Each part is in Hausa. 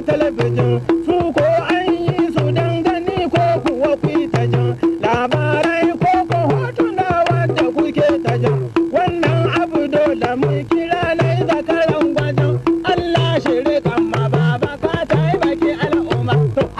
talabijin su ko an yi su dangane ko kuwa ku ta jin labarai ko ko hotuna wadda kuke ta jin wannan abu dole mu kira na zakaran gwajin Allah shiri kan ma baba ka taimaki al'umma.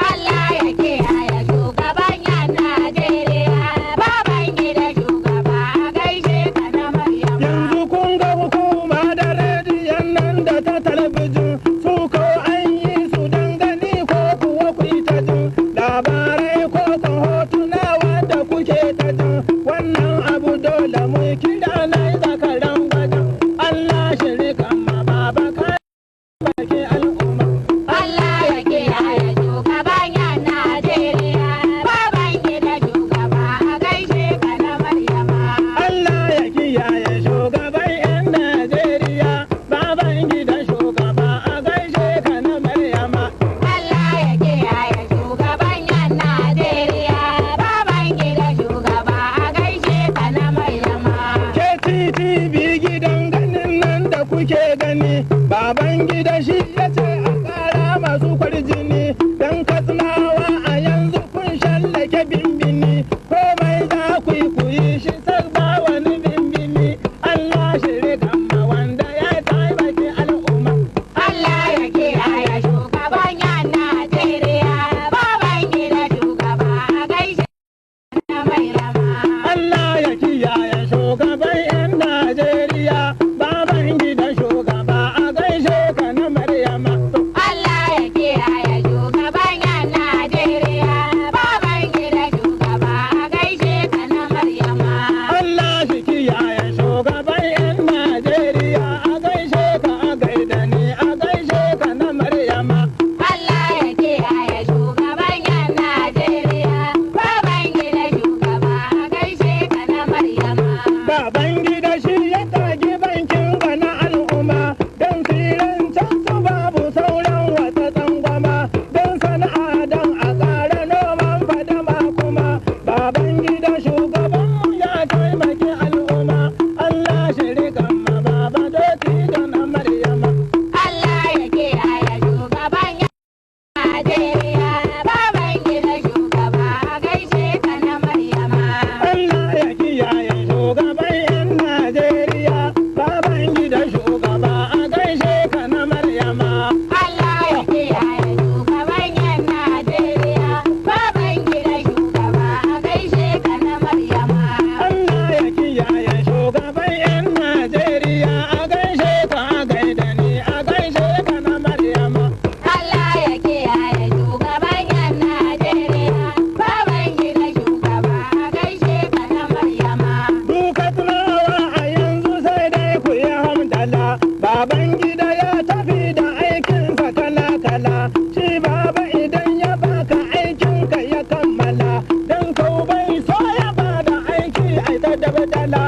Allah ya kiyaye shugaban yan Najeriya baban gida shugaba a gaishe ka na Maryam. Yanzu kun ga hukuma da rediyon nan da ta talabijin su ko an yi su dangane ko kuwa ku ta jin labarai ko ko hotuna wadda kuke ta jin wannan abu dole mu kira na zakaran gwajin Allah shiri kan ma baba ka taimaki al'umma. Allah ya kiyaye shugaban yan Najeriya baban gida shugaba a gaishe ka na Maryama. Allah ya kiyaye shugaban 'yan Najeriya baban gidan shugaba a gaishe ka na Maryama. Allah ya kiyaye shugaban yan Najeriya baban gida shugaba a gaishe ka na Maryama. KTTV gidan ganin nan da kuke gani baban gida shi ya ce a ƙara masu kwarjini don katsinawa a yanzu kun shallake bimbini komai za ku yi shi sai ba wani bimbini Allah shiri kama wanda ya taimaki al'umma. Allah ya kiyaye shugaban yan Najeriya baban gida shugaba a gaishe ka na Maryama. Allah ya kiyaye shugaban 'yan Najeriya baban gidan shugaba a gaishe ka na Maryama. Allah ya kiyaye shugaban yan Najeriya baban gida shugaba a gaishe ka na Maryama. Allah shi kiyaye shugaban 'yan Najeriya a gaishe ka a gaida ni a gaishe ka na Maryama. Allah ya kiyaye shugaban yan Najeriya baban gida shugaba a gaishe ka na Maryama. Baban gida shi ya tagi bankin ga na al'umma don filan can su babu sauran wata tsangwama don sana'a don a ƙara noman fadama kuma baban gida shugabanmu ya taimaki al'umma Allah shiri ma baba doti da na Maryama. Allah ya kiyaye shugaban yan Najeriya baban gida shugaba a gaishe ka na Maryama. Allah ya kiyaye shugaban 'yan Najeriya baban gida shugaba a gaishe ka na Maryama. Allah ya kiyaye shugaban yan Najeriya baban gida shugaba a gaishe ka na Maryama. Allah ya kiyaye shugaban 'yan Najeriya a gaishe ka a gaida ni a gaishe ka na Maryama. Allah ya kiyaye shugaban yan Najeriya baban gida shugaba a gaishe ka na Maryama. Duka tunawa a yanzu sai dai ku yi hamdala baban gida ya tafi da aikinsa kala-kala shi baba idan ya baka aikinka ya kammala don kau bai so ya bada aiki ai ta dabdala